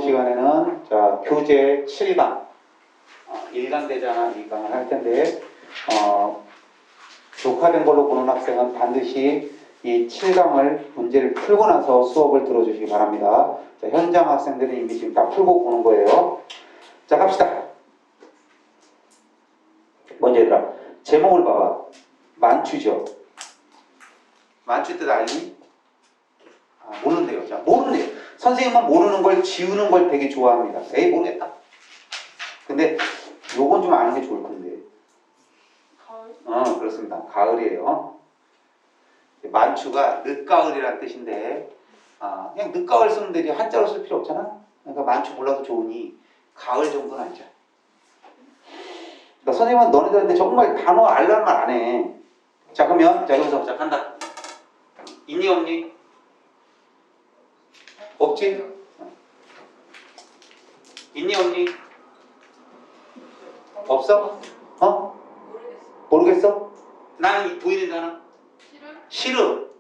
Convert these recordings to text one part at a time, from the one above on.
시간에는 자, 교재 7강, 1강대자나 2강을 할 텐데, 교과된 걸로 보는 학생은 반드시 이 7강을 문제를 풀고 나서 수업을 들어주시기 바랍니다. 자, 현장 학생들은 이미 지금 다 풀고 보는 거예요. 자, 갑시다. 먼저 얘들아, 제목을 봐봐. 만추죠. 만추 뜻 알니? 모른대요. 자, 모른대요. 선생님은 모르는 걸 지우는 걸 되게 좋아합니다. 에이, 모르겠다. 근데 요건 좀 아는 게 좋을 건데. 가을? 그렇습니다. 가을이에요. 만추가 늦가을이라는 뜻인데, 그냥 늦가을 쓰면 되지. 한자로 쓸 필요 없잖아. 그러니까 만추 몰라도 좋으니 가을 정도는 알자. 그러니까 선생님은 너네들한테 정말 단어 알란 말 안 해. 자, 그러면 자 여기서 자 간다. 있니 없니? 없지? 있니 없니? 없어? 모르겠어? 나는 보이는 단어? 싫음.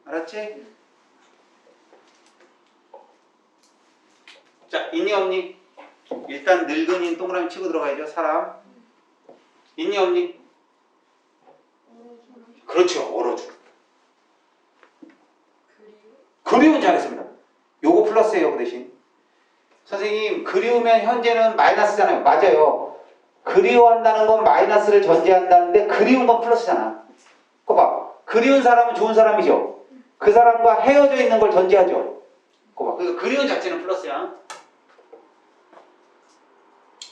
알았지? 자, 있니 없니? 일단 늙은이는 동그라미 치고 들어가야죠. 사람. 있니 없니? 그렇죠. 얼어죽. 그리움 잘했습니다. 요거 플러스예요. 그 대신. 선생님, 그리우면 현재는 마이너스잖아요. 맞아요. 그리워한다는 건 마이너스를 전제한다는데 그리운 건 플러스잖아. 그거 봐. 그리운 사람은 좋은 사람이죠. 그 사람과 헤어져 있는 걸 전제하죠. 그거 봐. 그러니까 그리운 자체는 플러스야.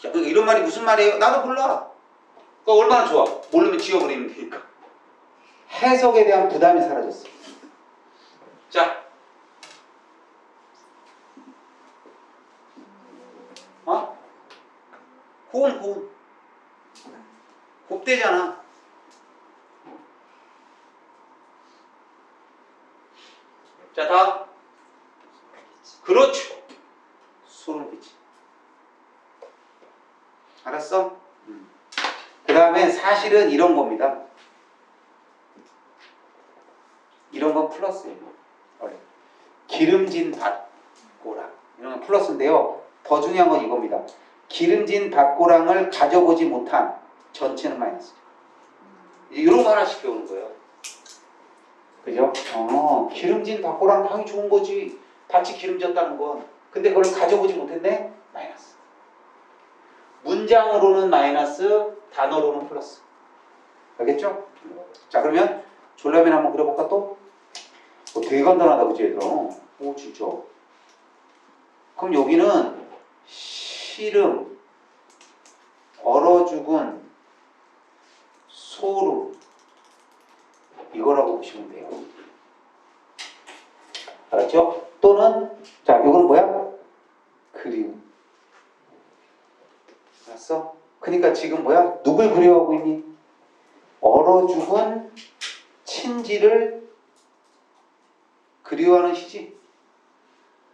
자, 그러니까 이런 말이 무슨 말이에요? 나도 몰라. 그거 얼마나 좋아. 모르면 지워버리면 되니까. 해석에 대한 부담이 사라졌어. 자. 고운. 곱대잖아. 자, 다음. 그렇죠. 소름 끼치. 알았어? 그 다음에 사실은 이런 겁니다. 이런 건 플러스예요. 기름진 밭고랑. 이런 건 플러스인데요. 더 중요한 건 이겁니다. 기름진 밭고랑을 가져보지 못한 전체는 마이너스죠. 이런 거 하나씩 배우는 거예요. 그죠? 기름진 밭고랑 당연히 좋은 거지. 밭이 기름졌다는 건. 근데 그걸 가져보지 못했네? 마이너스. 문장으로는 마이너스, 단어로는 플러스. 알겠죠? 자, 그러면 졸라맨 한번 그려볼까 또? 되게 간단하다, 그치, 얘들아? 오, 진짜. 그럼 여기는 시름, 얼어 죽은, 소름, 이거라고 보시면 돼요. 알았죠? 또는, 자, 이거는 뭐야? 그리움. 알았어? 그러니까 지금 뭐야? 누굴 그리워하고 있니? 얼어 죽은 친지를 그리워하는 시지.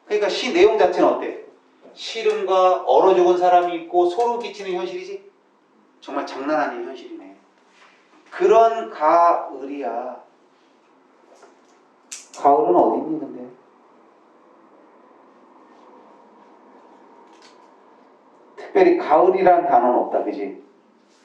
그러니까 시 내용 자체는 어때? 시름과 얼어 죽은 사람이 있고 소름 끼치는 현실이지? 정말 장난 아닌 현실이네. 그런 가을이야. 가을은 어디 있니 근데? 특별히 가을이란 단어는 없다, 그지?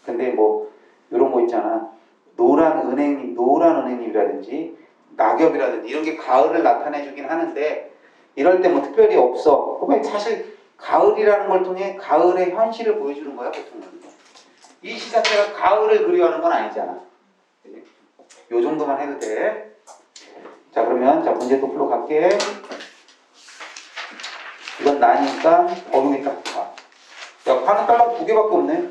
근데 뭐 이런 거 있잖아. 노란 은행잎이라든지 낙엽이라든지 이런 게 가을을 나타내주긴 하는데 이럴 때 뭐 특별히 없어. 그러면 사실 가을이라는 걸 통해 가을의 현실을 보여주는 거야, 보통은. 이 시 자체가 가을을 그리워하는 건 아니잖아. 그치? 요 정도만 해도 돼. 자, 그러면 자 문제 또 풀러 갈게. 이건 나니까 여기 있다. 야, 파는 딸랑 2개밖에 없네.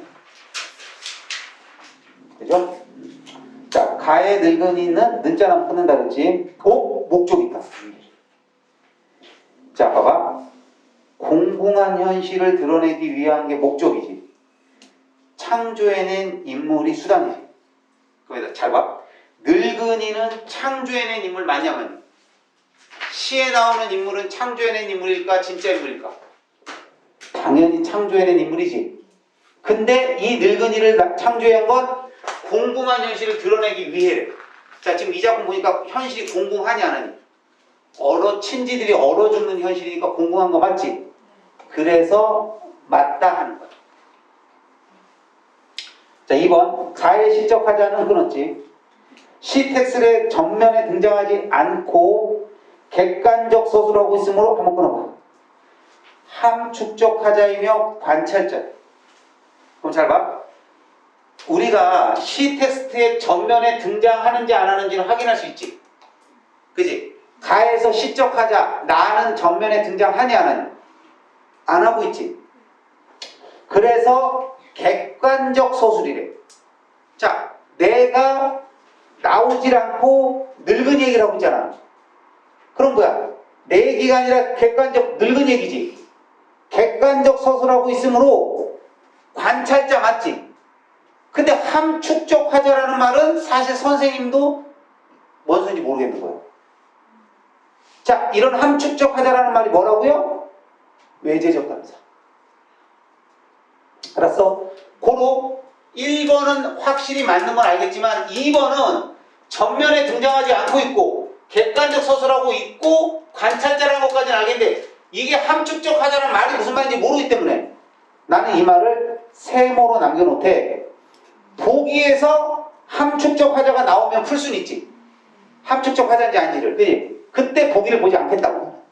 그죠? 자, 가의 늙은이는 는자랑 끊는다 그랬지? 목적 있다. 자, 봐봐. 공공한 현실을 드러내기 위한 게 목적이지. 창조해낸 인물이 수단이지. 그러니까 잘 봐. 늙은이는 창조해낸 인물 맞냐면 시에 나오는 인물은 창조해낸 인물일까? 진짜 인물일까? 당연히 창조해낸 인물이지. 근데 이 늙은이를 창조한 건 공공한 현실을 드러내기 위해. 자, 지금 이 작품 보니까 현실이 공공하니 안 하니? 친지들이 얼어 죽는 현실이니까 궁금한 거 맞지? 그래서 맞다 하는 거야. 자, 2번. 가의 시적 하자는 끊었지. 시텍스의 전면에 등장하지 않고 객관적 서술을 하고 있으므로 한번 끊어봐. 함축적 하자이며 관찰자. 그럼 잘 봐. 우리가 시 텍스트의 전면에 등장하는지 안 하는지는 확인할 수 있지. 그지? 가에서 시적 하자, 나는 전면에 등장하니 안 하니? 안 하고 있지. 그래서 객관적 서술이래. 자, 내가 나오질 않고 늙은 얘기를 하고 있잖아. 그럼 뭐야? 내 얘기가 아니라 객관적 늙은 얘기지. 객관적 서술하고 있으므로 관찰자 맞지? 근데 함축적 하자라는 말은 사실 선생님도 뭔 소리인지 모르겠는 거예요. 자, 이런 함축적 하자라는 말이 뭐라고요? 외제적 감사. 알았어? 고로 1번은 확실히 맞는 건 알겠지만 2번은 전면에 등장하지 않고 있고 객관적 서술하고 있고 관찰자라는 것까지는 알겠는데 이게 함축적 하자라는 말이 무슨 말인지 모르기 때문에 나는 이 말을 세모로 남겨놓되 보기에서 함축적 하자가 나오면 풀 수는 있지. 함축적 하자인지 아닌지를. 그치? 그때 보기를 보지 않겠다고.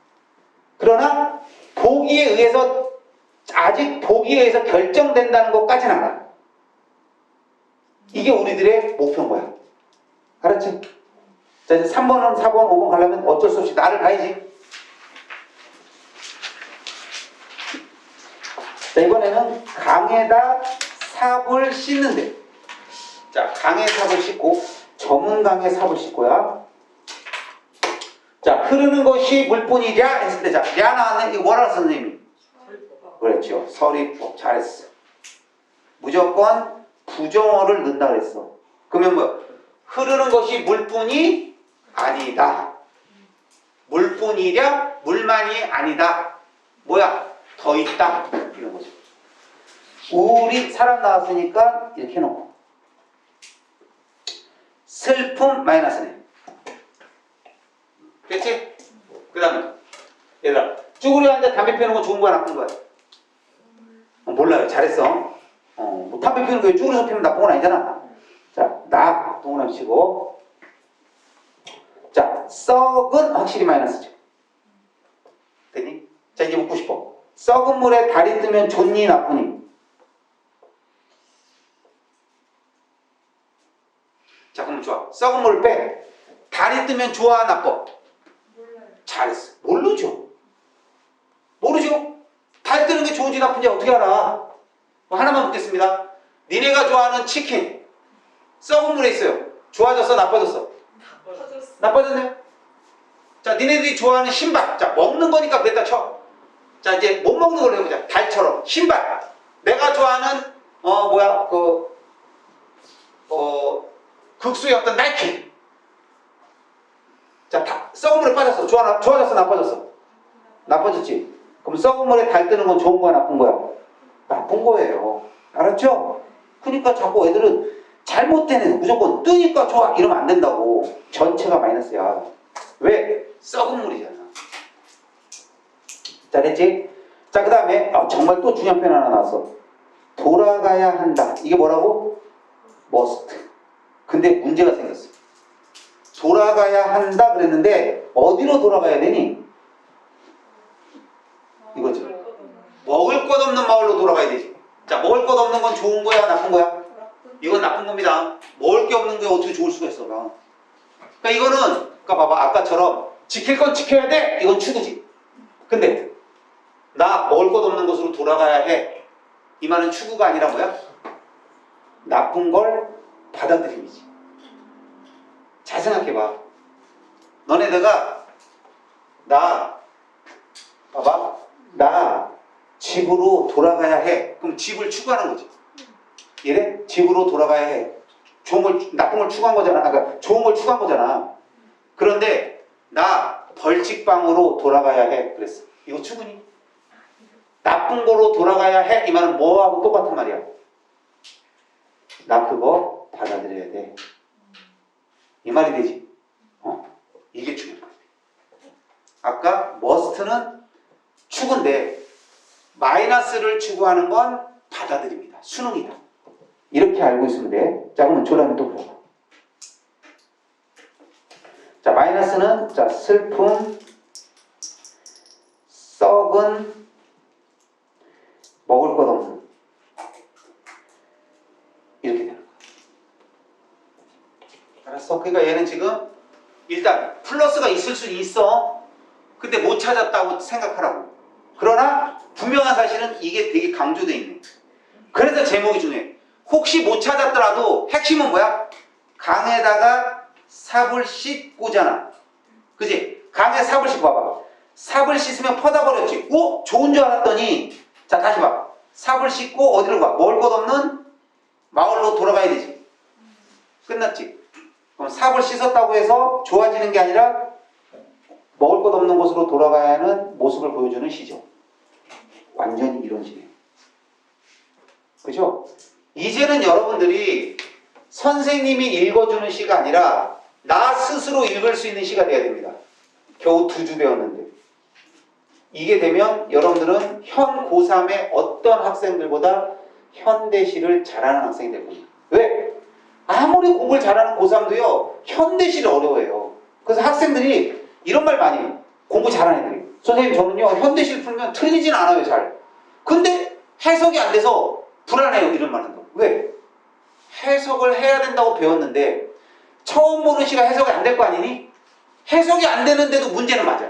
그러나 보기에 의해서 아직 보기에 의해서 결정된다는 것까지는 알아. 이게 우리들의 목표인 거야. 알았지? 자, 이제 3번은 4번, 5번 가려면 어쩔 수 없이 나를 가야지. 자, 이번에는 강에다 삽을 씻는데. 자, 강에 삽을 씻고, 저문강에 삽을 씻고야. 자, 흐르는 것이 물뿐이랴 했을 때, 자, 랴 나왔네? 이거 뭐라 선생님이? 그렇죠. 서리법. 잘했어. 무조건 부정어를 넣는다 그랬어. 그러면 뭐? 흐르는 것이 물뿐이 아니다. 물뿐이랴 물만이 아니다. 뭐야? 더 있다. 이런 거죠. 우리 사람 나왔으니까 이렇게 해놓고. 슬픔 마이너스네. 됐지? 그 다음에 얘들아 쭈그려 앉아 담배 피우는 건 좋은 거야 나쁜 거야? 몰라요. 잘했어. 뭐 담배 피우는 거에 쭈그려서 피우면 나쁜 건 아니잖아. 자, 나 동그라미 치고. 자, 썩은 확실히 마이너스죠. 됐니? 자, 이제 묻고 싶어. 썩은 물에 달이 뜨면 좋니 나쁘니? 자, 그럼 좋아. 썩은 물을 빼. 달이 뜨면 좋아 나빠? 몰라요. 잘했어. 모르죠. 모르죠. 달 뜨는 게 좋은지 나쁜지 어떻게 알아? 뭐 하나만 묻겠습니다. 니네가 좋아하는 치킨 썩은 물에 있어요. 좋아졌어 나빠졌어? 나빠졌어. 나빠졌네요. 자, 니네들이 좋아하는 신발. 자, 먹는 거니까 그랬다 쳐. 자, 이제 못 먹는 걸로 해보자. 달처럼 신발. 내가 좋아하는 극수의 어떤 나이키. 자, 다 썩은 물에 빠졌어. 좋아졌어 나빠졌어? 나빠졌지. 그럼 썩은 물에 달 뜨는 건 좋은 거야 나쁜 거야? 나쁜 거예요. 알았죠? 그러니까 자꾸 애들은 잘못된 애들 무조건 뜨니까 좋아 이러면 안 된다고. 전체가 마이너스야. 왜? 썩은 물이잖아. 자, 됐지? 자, 그 다음에 정말 또 중요한 표현 하나 나왔어. 돌아가야 한다. 이게 뭐라고? must. 근데 문제가 생겼어. 돌아가야 한다 그랬는데 어디로 돌아가야 되니? 이거죠. 먹을 것 없는 마을로 돌아가야 되지. 자, 먹을 것 없는 건 좋은 거야 나쁜 거야? 이건 나쁜 겁니다. 먹을 게 없는 게 어떻게 좋을 수가 있어. 그러니까 이거는 그러니까 봐봐 아까처럼 지킬 건 지켜야 돼. 이건 추구지. 근데 나 먹을 것 없는 곳으로 돌아가야 해. 이 말은 추구가 아니라 뭐야? 나쁜 걸 받아들임이지. 잘 생각해봐. 너네들가 봐봐. 나 집으로 돌아가야 해. 그럼 집을 추구하는 거지. 이래? 집으로 돌아가야 해. 나쁜 걸 추구한 거잖아. 그러니까 좋은 걸 추구한 거잖아. 그런데 나 벌칙방으로 돌아가야 해. 그랬어. 이거 추구니? 나쁜 거로 돌아가야 해. 이 말은 뭐하고 똑같은 말이야. 나 그거 받아들여야 돼. 이 말이 되지. 이게 중요한 거야. 아까 must는 추구인데 마이너스를 추구하는 건 받아들입니다. 수능이다. 이렇게 알고 있으면 돼. 자, 그러면 조라면 또 그래요. 자, 마이너스는 자, 슬픔, 썩은, 먹을 것 없는. 이렇게 되는 거야. 알았어? 그러니까 얘는 지금 일단 플러스가 있을 수 있어. 근데 못 찾았다고 생각하라고. 그러나 분명한 사실은 이게 되게 강조되어 있네. 그래서 제목이 중요해. 혹시 못 찾았더라도 핵심은 뭐야? 강에다가 삽을 씻고잖아. 그지? 강에 삽을 씻고 봐봐. 삽을 씻으면 퍼다 버렸지. 오? 좋은 줄 알았더니 자 다시 봐. 삽을 씻고 어디로 가? 먹을 것 없는 마을로 돌아가야 되지. 끝났지? 그럼 삽을 씻었다고 해서 좋아지는 게 아니라 먹을 것 없는 곳으로 돌아가야 하는 모습을 보여주는 시죠. 완전히 이런 시네요. 그죠? 이제는 여러분들이 선생님이 읽어주는 시가 아니라 나 스스로 읽을 수 있는 시가 돼야 됩니다. 겨우 2주 배웠는데. 이게 되면 여러분들은 현 고3의 어떤 학생들보다 현대시를 잘하는 학생이 될 겁니다. 왜? 아무리 공부를 잘하는 고3도요. 현대시를 어려워해요. 그래서 학생들이 이런 말 많이 해요. 공부 잘하는 애들이. 선생님 저는요 현대시를 풀면 틀리진 않아요 잘. 근데 해석이 안 돼서 불안해요 이런 말 한다고. 왜? 해석을 해야 된다고 배웠는데 처음 보는 시가 해석이 안 될 거 아니니? 해석이 안 되는데도 문제는 맞아.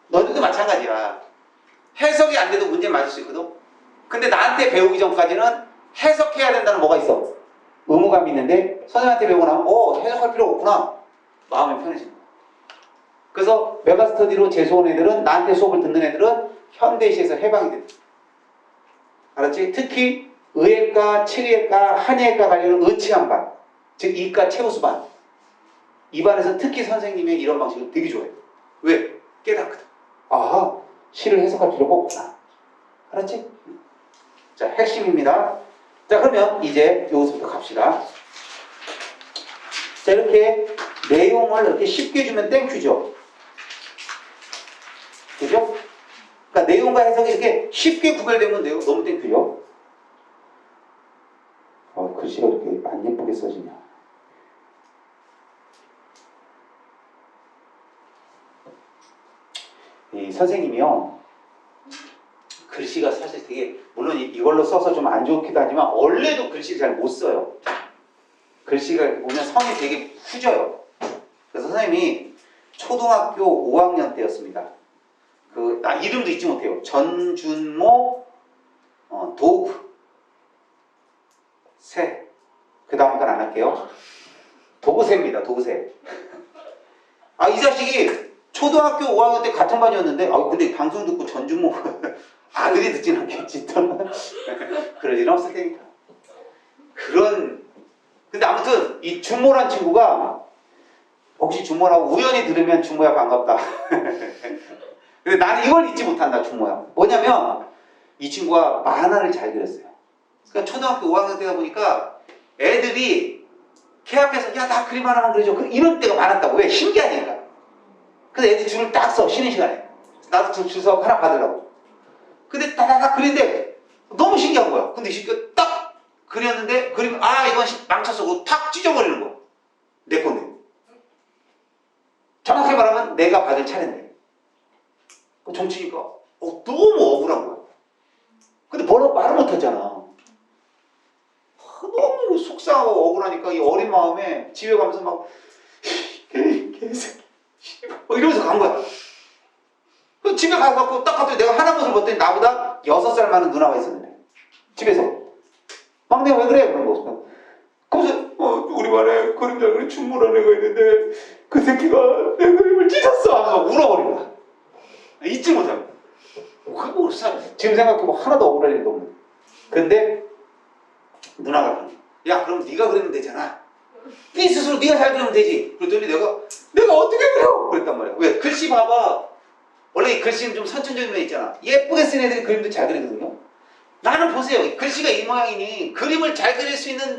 너희들도 마찬가지야. 해석이 안 돼도 문제는 맞을 수 있거든. 근데 나한테 배우기 전까지는 해석해야 된다는 뭐가 있어? 의무감이 있는데 선생님한테 배우고 나면 해석할 필요가 없구나. 마음이 편해지는 거야. 그래서 메가스터디로 재수온 애들은 나한테 수업을 듣는 애들은 현대시에서 해방이 된다. 알았지? 특히 의예과, 칠의예과, 한예과 관련은 의치한 반, 즉 이과 최우수반 이 반에서 특히 선생님의 이런 방식을 되게 좋아해요. 왜? 깨닫거든. 아, 시를 해석할 필요가 없구나. 알았지? 자, 핵심입니다. 자, 그러면 이제 여기서부터 갑시다. 자, 이렇게 내용을 이렇게 쉽게 주면 땡큐죠. 그죠? 그러니까 내용과 해석이 이렇게 쉽게 구별되면 너무 땡큐죠. 글씨가 이렇게 안 예쁘게 써지냐. 이 선생님이요. 글씨가 사실 되게 물론 이걸로 써서 좀 안 좋기도 하지만 원래도 글씨를 잘 못 써요. 글씨가 보면 성이 되게 후져요. 그래서 선생님이 초등학교 5학년 때였습니다. 이름도 잊지 못해요. 전준모 도구 새. 그 다음 건 안 할게요. 도구새입니다. 도구새. 이 자식이 초등학교 5학년 때 같은 반이었는데 근데 방송 듣고 전준모 아들이 듣진 않겠지. 그럴 일은 없을 테니까. 근데 아무튼 이 준모란 친구가 혹시 준모라고 우연히 들으면 준모야 반갑다. 근데 나는 이걸 잊지 못한다. 준모야. 뭐냐면 이 친구가 만화를 잘 그렸어요. 그러니까 초등학교 5학년 때다 보니까 애들이 걔 앞에서 야 나 그림 하나만 그려줘. 이런 때가 많았다고. 왜? 신기하니까. 그래서 애들이 줄을 딱 서 쉬는 시간에. 나도 줄 서 하나 받으려고. 근데 다다닥 그리는데 너무 신기한 거야. 근데 이 새끼가 딱 그렸는데 그리면 이건 망쳤어. 그거 탁 찢어버리는 거야. 내 건데. 정확히 말하면 내가 받을 차례인데. 정치니까 너무 억울한 거야. 근데 뭐라고 말을 못하잖아. 너무 속상하고 억울하니까 이 어린 마음에 집에 가면서 막 개새끼 이러면서 간 거야. 집에 가서 딱 갔더니 내가 하나봇을 봤더니 나보다 6살 많은 누나가 있었는데 집에서 막 내가 왜 그래? 그런 거. 그래서 우리 반에 그림 잘 그린 준모라는 애가 있는데 그 새끼가 내 그림을 찢었어 하면서 울어버린 거야. 잊지 못하고. 지금 생각해보면 하나도 억울할 일도 없는. 근데 누나가 그러는 거야. 야 그럼 네가 그리면 되잖아. 네 스스로 네가 잘 그리면 되지. 그랬더니 내가 어떻게 그려? 그랬단 말이야. 왜? 글씨 봐봐. 원래 이 글씨는 좀 선천적인 면 있잖아. 예쁘게 쓴 애들이 그림도 잘 그리거든요. 나는 보세요. 글씨가 이 모양이니 그림을 잘 그릴 수 있는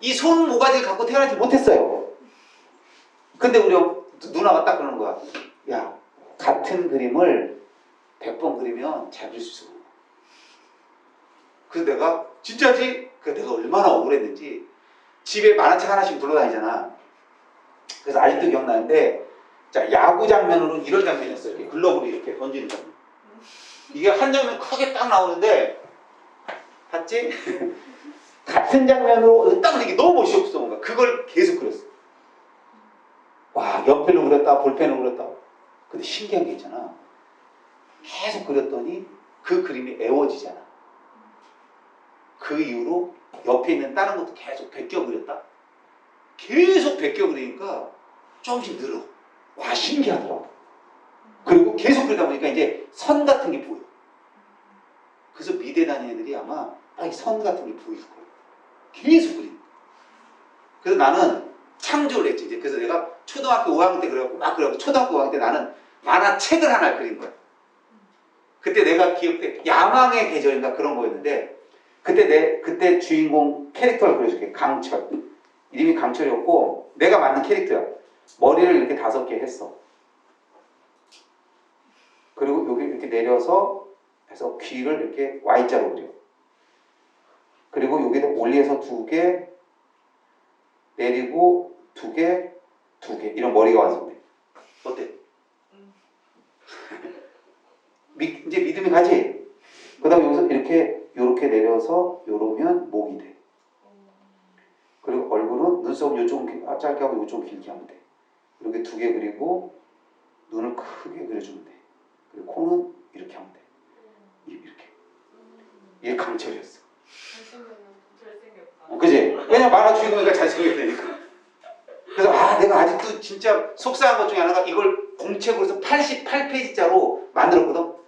이 손 모가지를 갖고 태어나지 못했어요. 근데 우리 누나가 딱 그러는 거야. 야 같은 그림을 100번 그리면 잘 그릴 수 있어. 그래서 내가 진짜지? 그 내가 얼마나 억울했는지 집에 만화책 하나씩 둘러다니잖아. 그래서 아직도 기억나는데 자 야구 장면으로 이런 장면이었어요. 이렇게 글러브를 이렇게 던지는 장면. 이게 한 장면 크게 딱 나오는데 봤지? 같은 장면으로 딱 이게 너무 멋있었어. 뭔가 그걸 계속 그렸어. 와 연필로 그렸다 볼펜으로 그렸다. 근데 신기한 게 있잖아. 계속 그렸더니 그 그림이 애워지잖아. 그 이후로 옆에 있는 다른 것도 계속 베껴 그렸다. 계속 베껴 그리니까 조금씩 늘어. 와 신기하더라. 그리고 계속 그리다 보니까 이제 선 같은 게 보여. 그래서 미대 다니는 애들이 아마 딱 이 선 같은 게 보일 거야. 계속 그리. 그래서 나는 창조를 했지. 이제 그래서 내가 초등학교 5학년 때 그래갖고 막 그래갖고 초등학교 5학년 때 나는 만화책을 하나 그린 거야. 그때 내가 기억돼 야망의 계절인가 그런 거였는데 그때 주인공 캐릭터를 그려줄게. 강철. 이름이 강철이었고 내가 만든 캐릭터야. 머리를 이렇게 5개 했어. 그리고 여기 이렇게 내려서 해서 귀를 이렇게 Y자로 그려. 그리고 여기다 올려서 2개 내리고 2개 2개 이런 머리가 완성돼. 어때? 이제 믿음이 가지? 그 다음에 여기서 이렇게 내려서 요러면 목이 돼. 그리고 얼굴은 눈썹은 요쪽은 짧게 하고 요쪽은 길게 하면 돼. 이렇게 2개 그리고 눈을 크게 그려주면 돼. 그리고 코는 이렇게 하면 돼. 이렇게. 이게 강철이었어. 잘생겼다. 그지? 왜냐면 만화 주인공이니까 잘생겼다니까. 그래서 내가 아직도 진짜 속상한 것 중에 하나가 이걸 공책으로 해서 88페이지짜로 만들었거든.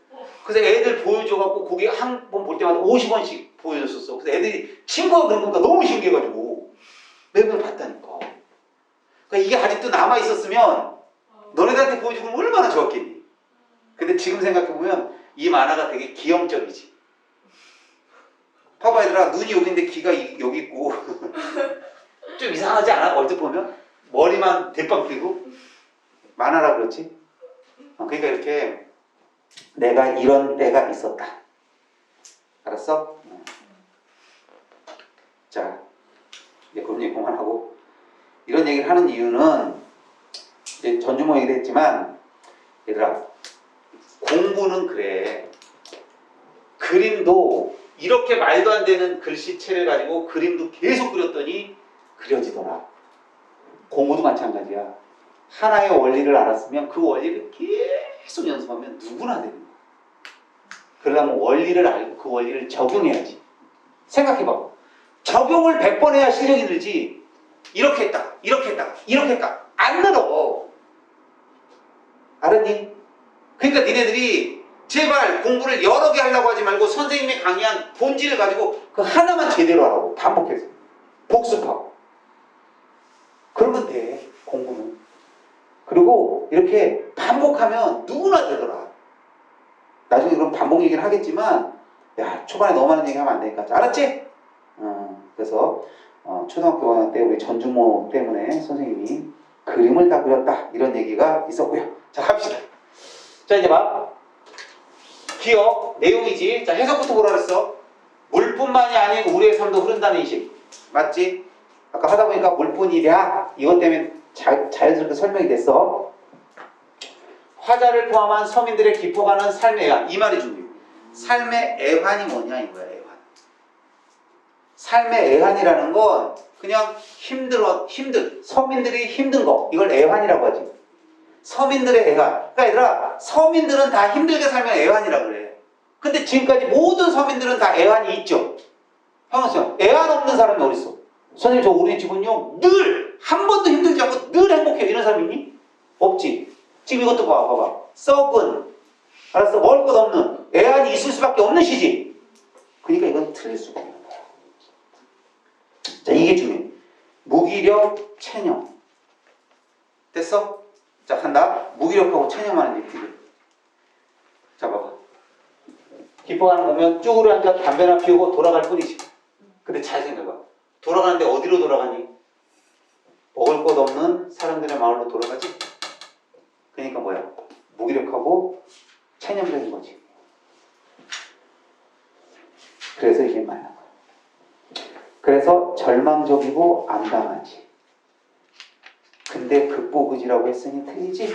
그래서 애들 보여줘갖고 거기 한 번 볼 때마다 50원씩 보여줬었어. 그래서 애들이 친구가 그런 거니까 너무 신기해가지고 매번 봤다니까. 그러니까 이게 아직도 남아있었으면 너네들한테 보여주고 얼마나 좋았겠니. 근데 지금 생각해보면 이 만화가 되게 기형적이지. 봐봐 얘들아 눈이 여기인데 귀가 여기 있고 좀 이상하지 않아? 얼핏 보면? 머리만 대빵 끼고 만화라 그렇지? 그러니까 이렇게 내가 이런 때가 있었다. 알았어? 자 이제 그런 얘기 그만하고 이런 얘기를 하는 이유는 이제 전주모 얘기도 했지만 얘들아 공부는 그래. 그림도 이렇게 말도 안 되는 글씨체를 가지고 그림도 계속 그렸더니 그려지더라. 공부도 마찬가지야. 하나의 원리를 알았으면 그 원리를 계속 연습하면 누구나 되는 거야. 그러려면 원리를 알고 그 원리를 적용해야지. 생각해봐. 적용을 100번 해야 실력이 늘지. 이렇게 했다가 이렇게 했다가 이렇게 했다가 안 늘어. 알았니? 그러니까 니네들이 제발 공부를 여러 개 하려고 하지 말고 선생님이 강의한 본질을 가지고 그 하나만 제대로 하라고. 반복해서 복습하고 그러면 돼. 공부는. 그리고 이렇게 반복하면 누구나 되더라. 나중에 그럼 반복 얘기를 하겠지만 야 초반에 너무 많은 얘기하면 안 되니까. 알았지? 그래서 초등학교 5학년 때 우리 전주모 때문에 선생님이 그림을 다 그렸다 이런 얘기가 있었고요. 자 갑시다. 자 이제 봐. 기억 내용이지. 자 해석부터 보라 그랬어. 물뿐만이 아닌 우리의 삶도 흐른다는 인식. 맞지? 아까 하다 보니까 물뿐이랴 이것 때문에 자연스럽게 설명이 됐어. 화자를 포함한 서민들의 깊어가는 삶의 애환. 이 말이 중요해. 삶의 애환이 뭐냐 이거야. 애환. 삶의 애환이라는 건 그냥 서민들이 힘든 거 이걸 애환이라고 하지. 서민들의 애환. 그러니까 얘들아 서민들은 다 힘들게 살면 애환이라 그래. 근데 지금까지 모든 서민들은 다 애환이 있죠. 형님 애환 없는 사람이 어딨어? 선생님 저 우리 집은요 늘 한 번도 힘들지 않고 늘 행복해요. 이런 사람 있니? 없지. 지금 이것도 봐봐. 썩은 알았어 먹을 것 없는 애환이 있을 수밖에 없는 시지. 그러니까 이건 틀릴 수가 없는 거야. 자 이게 중요해. 무기력, 체념. 됐어? 자 간다. 무기력하고 체념하는 얘기들. 자 봐봐. 기뻐하는 거면 쭈그려 앉아 담배나 피우고 돌아갈 뿐이지. 근데 잘 생각해봐. 돌아가는데 어디로 돌아가니? 먹을 것 없는 사람들의 마을로 돌아가지? 그러니까 뭐야? 무기력하고 체념적인 거지. 그래서 이게 맞는 거야. 그래서 절망적이고 암담하지. 근데 극복의지라고 했으니 틀리지?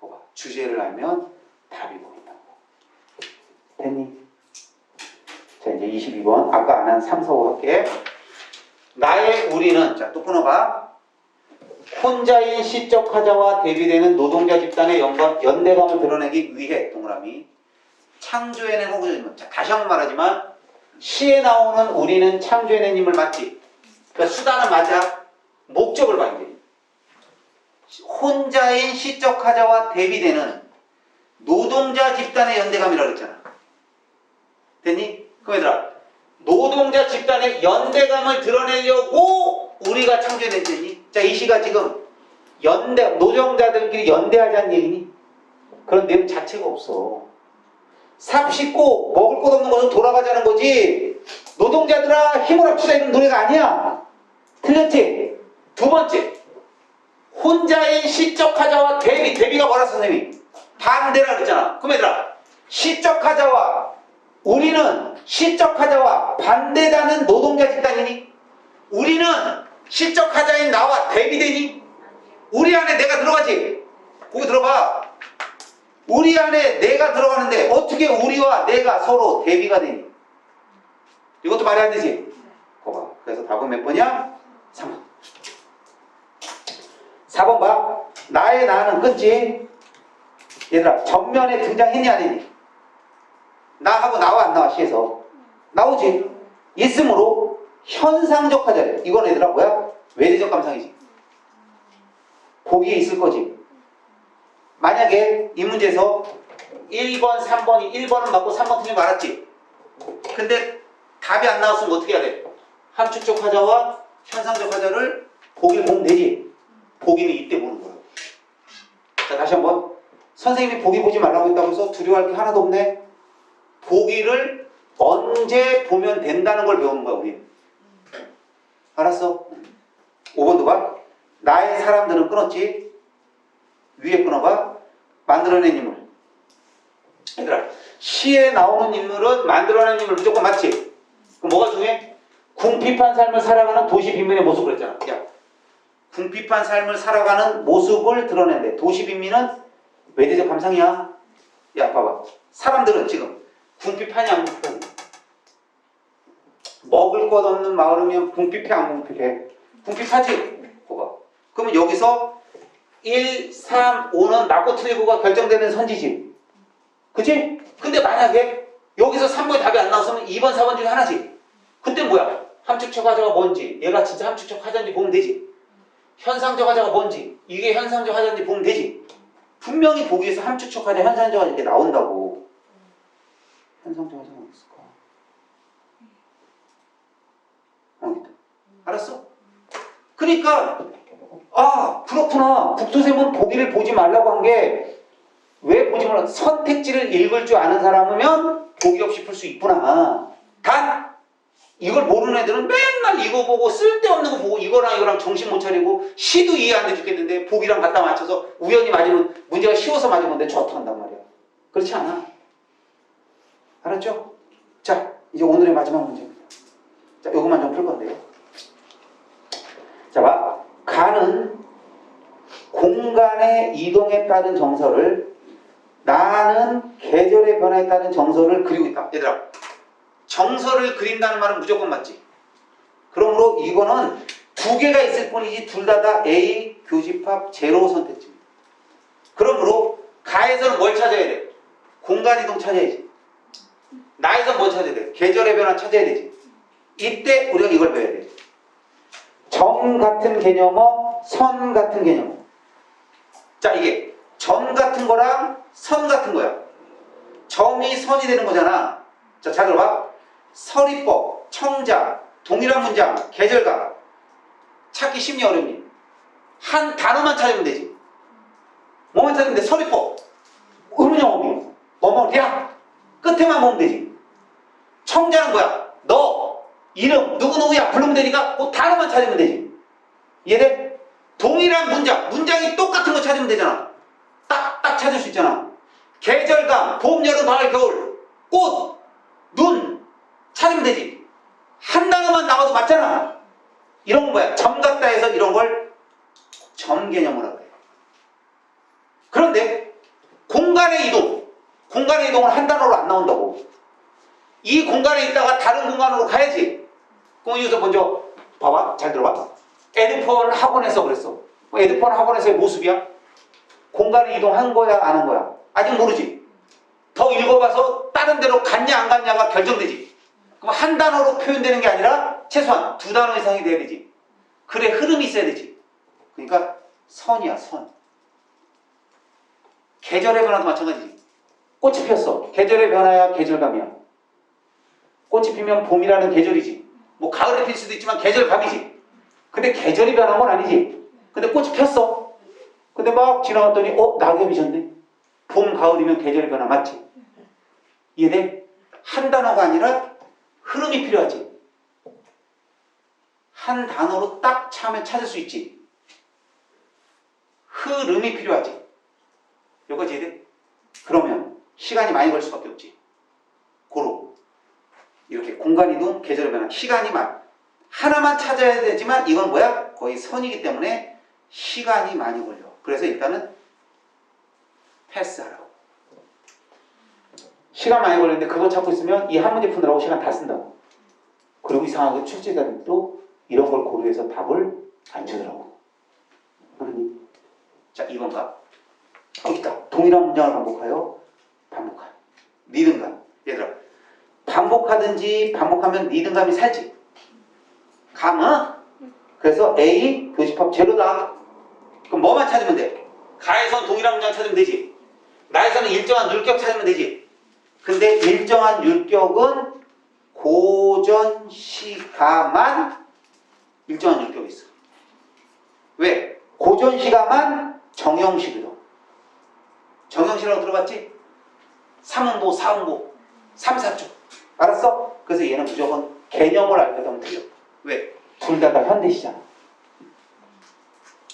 봐봐. 주제를 알면 답이 보인다고. 됐니? 자, 이제 22번. 아까 안 한 3, 4, 5 할게. 나의 우리는, 자, 또 끊어봐. 혼자인 시적 하자와 대비되는 노동자 집단의 연대감을 드러내기 위해, 동그라미. 창조해낸 호구적인, 자, 다시 한번 말하지만, 시에 나오는 우리는 창조해낸 힘을 맞지. 그러니까 수단은 맞아. 목적을 봐, 이제. 혼자인 시적 하자와 대비되는 노동자 집단의 연대감이라고 했잖아. 됐니? 그럼 얘들아, 노동자 집단의 연대감을 드러내려고 우리가 창조해냈니? 자, 이 시가 지금 노동자들끼리 연대하자는 얘기니? 그런 내용 자체가 없어. 삽 씻고 먹을 것 없는 것은 돌아가자는 거지. 노동자들아 힘을 합치자 이런 노래가 아니야. 틀렸지? 두 번째, 혼자인 시적 하자와 대비가 뭐라 선생님이? 반대라 그랬잖아. 그럼 얘들아, 시적 하자와 우리는 시적 하자와 반대다는 노동자 집단이니? 우리는 시적 하자인 나와 대비되니? 우리 안에 내가 들어가지? 거기 들어봐. 우리 안에 내가 들어가는데 어떻게 우리와 내가 서로 대비가 되니? 이것도 말이 안 되지? 봐봐. 그래서 답은 몇 번이야? 3번. 4번 봐. 나의 나는 끊지? 얘들아, 전면에 등장했니 안 했니? 나하고 나와 안 나와 시에서? 나오지? 있으므로 현상적 하자래. 이건 얘들아 뭐야? 외대적 감상이지. 보기에 있을 거지. 만약에 이 문제에서 1번, 3번이 1번은 맞고 3번 틀린 거 알았지? 근데 답이 안 나왔으면 어떻게 해야 돼? 함축적 하자와 현상적 하자를 보기를 보면 되지. 보기는 이때 보는 거야. 자, 다시 한번. 선생님이 보기 보지 말라고 했다고 해서 두려워할 게 하나도 없네. 보기를 언제 보면 된다는 걸 배우는 거야, 우리. 알았어? 5번도 봐. 나의 사람들은 끊었지? 위에 끊어봐. 만들어낸 인물. 얘들아, 시에 나오는 인물은 만들어낸 인물 무조건 맞지? 그럼 뭐가 중요해? 궁핍한 삶을 살아가는 도시 빈민의 모습을 했잖아. 야, 궁핍한 삶을 살아가는 모습을 드러낸대. 도시 빈민은 외대적 감상이야. 야, 봐봐. 사람들은 지금 궁핍하냐 안 궁핍하냐? 먹을 것 없는 마을이면 궁핍해 안 궁핍해? 궁핍하지? 봐봐. 그러면 여기서 1, 3, 5는 맞고 틀리고가 결정되는 선지지. 그치? 근데 만약에 여기서 3번의 답이 안 나왔으면 2번, 4번 중에 하나지. 그때 뭐야? 함축적 하자가 뭔지, 얘가 진짜 함축적 하자인지 보면 되지. 현상적 하자가 뭔지, 이게 현상적 하자인지 보면 되지. 분명히 보기에서 함축적 하자, 현상적 하자 이렇게 나온다고. 현상적 하자가 어디 있을까? 알았어? 그러니까 아, 그렇구나. 국토세문 보기를 보지 말라고 한 게 왜 보지 말라고? 선택지를 읽을 줄 아는 사람이면 보기 없이 풀 수 있구나. 단 이걸 모르는 애들은 맨날 이거 보고 쓸데없는 거 보고 이거랑 정신 못 차리고 시도 이해 안 돼 죽겠는데 보기랑 갖다 맞춰서 우연히 맞으면 문제가 쉬워서 맞은 건데 좋다 한단 말이야. 그렇지 않아. 알았죠? 자, 이제 오늘의 마지막 문제입니다. 자, 이것만 좀 풀 건데요. 자, 봐. 가는 공간의 이동에 따른 정서를, 나는 계절의 변화에 따른 정서를 그리고 있다. 얘들아, 정서를 그린다는 말은 무조건 맞지. 그러므로 이거는 두 개가 있을 뿐이지 둘 다 A, 교집합, 제로 선택지입니다. 그러므로 가에서는 뭘 찾아야 돼? 공간 이동 찾아야지. 나에서 뭘 찾아야 돼? 계절의 변화 찾아야 되지. 이때 우리가 이걸 배워야 돼. 점 같은 개념어, 선 같은 개념어. 자, 이게 점 같은 거랑 선 같은 거야. 점이 선이 되는 거잖아. 자, 잘 들어봐. 서리법, 청자, 동일한 문장, 계절감. 찾기 쉽니 어렵니? 한 단어만 찾으면 되지. 뭐만 찾으면 돼? 서리법. 의문영어미. 뭐뭐야. 끝에만 보면 되지. 청자는 뭐야? 너, 이름, 누구누구야 부르면 되니까 그 단어만 찾으면 되지. 이해돼? 동일한 문장, 문장이 똑같은 거 찾으면 되잖아. 딱 찾을 수 있잖아. 계절감, 봄, 여름, 가을, 겨울, 꽃, 눈 찾으면 되지. 한 단어만 나와도 맞잖아. 이런 건 뭐야? 점 같다 해서 이런 걸 점 개념으로 그래. 그런데 공간의 이동은 한 단어로 안 나온다고. 이 공간에 있다가 다른 공간으로 가야지. 그럼 여기서 먼저 봐봐. 잘 들어봐. 에듀폰 학원에서 그랬어. 에듀폰 학원에서의 모습이야? 공간에 이동한 거야, 안 한 거야? 아직 모르지. 더 읽어봐서 다른 데로 갔냐 안 갔냐가 결정되지. 그럼 한 단어로 표현되는 게 아니라 최소한 두 단어 이상이 돼야 되지. 그래, 흐름이 있어야 되지. 그러니까 선이야, 선. 계절의 변화도 마찬가지지. 꽃이 피었어. 계절의 변화야, 계절감이야. 꽃이 피면 봄이라는 계절이지. 뭐 가을에 필 수도 있지만 계절감이지. 근데 계절이 변한 건 아니지. 근데 꽃이 폈어. 근데 막 지나갔더니 낙엽이 졌네. 봄, 가을이면 계절의 변화 맞지? 이해돼? 한 단어가 아니라 흐름이 필요하지. 한 단어로 딱 차면 찾을 수 있지. 흐름이 필요하지. 여기까지 이해돼? 그러면 시간이 많이 걸 수밖에 없지. 고로 이렇게 공간이동, 계절의 변화, 시간이 하나만 찾아야 되지만 이건 뭐야? 거의 선이기 때문에 시간이 많이 걸려. 그래서 일단은 패스하라고. 시간 많이 걸리는데 그거 찾고 있으면 이 한 문제 푸느라고 시간 다 쓴다고. 그리고 이상하게 출제자들도 이런 걸 고려해서 답을 안 주더라고. 선생님. 자, 2번가. 여기 있다. 동일한 문장을 반복하여 반복한. 리듬감. 얘들아. 반복하든지 반복하면 리듬감이 살지. 감은? 그래서 A 교집합 제로다. 그럼 뭐만 찾으면 돼? 가에선 동일한 문장 찾으면 되지. 나에서는 일정한 율격 찾으면 되지. 근데 일정한 율격은 고전시가만 일정한 율격이 있어. 왜? 고전시가만 정형식이로. 정형식이라고 들어봤지? 3음보, 4음보, 3, 4조. 알았어? 그래서 얘는 무조건 개념을 알게 되면 틀려. 왜? 둘 다 현대시잖아.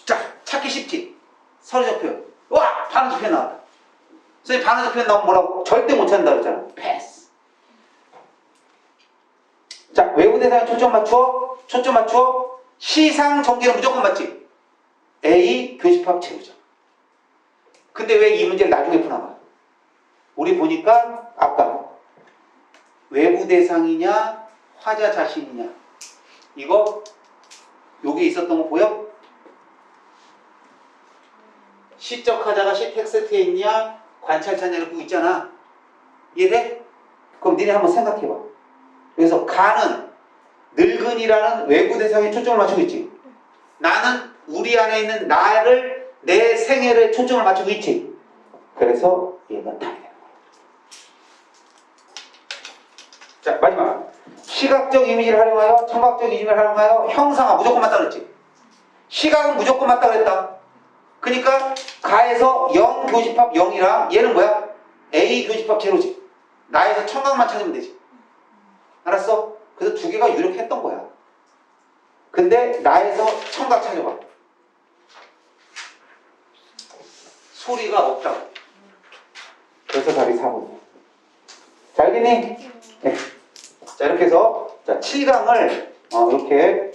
자, 찾기 쉽지? 서류적 표현. 와! 반응적 표현 나왔다. 선생님 반응적 표현 나오면 뭐라고? 절대 못 찾는다 그랬잖아. 패스. 자, 외부 대상에 초점 맞추어? 초점 맞추어? 시상 전개는 무조건 맞지? A 교집합 제로죠. 근데 왜 이 문제를 나중에 푸나봐? 우리 보니까 아까 외부 대상이냐 화자 자신이냐 이거 여기 있었던 거 보여? 시적 화자가 시 텍스트에 있냐 관찰자냐 이렇게 있잖아. 이해돼? 그럼 니네 한번 생각해봐. 그래서 가는 늙은이라는 외부 대상에 초점을 맞추고 있지. 나는 우리 안에 있는 나를 내 생애를 초점을 맞추고 있지. 그래서 얘가 답이 되는 거야. 자, 마지막. 시각적 이미지를 활용하여 청각적 이미지를 활용하여 형상화 무조건 맞다 그랬지. 시각은 무조건 맞다 그랬다. 그러니까 가에서 0 교집합 0이랑 얘는 뭐야? A 교집합 제로지. 나에서 청각만 찾으면 되지. 알았어? 그래서 두 개가 유력했던 거야. 근데 나에서 청각 찾아봐. 소리가 없다고. 그래서 답이 4번이야. 자, 알겠니? 네. 자, 이렇게 해서 자, 7강을 이렇게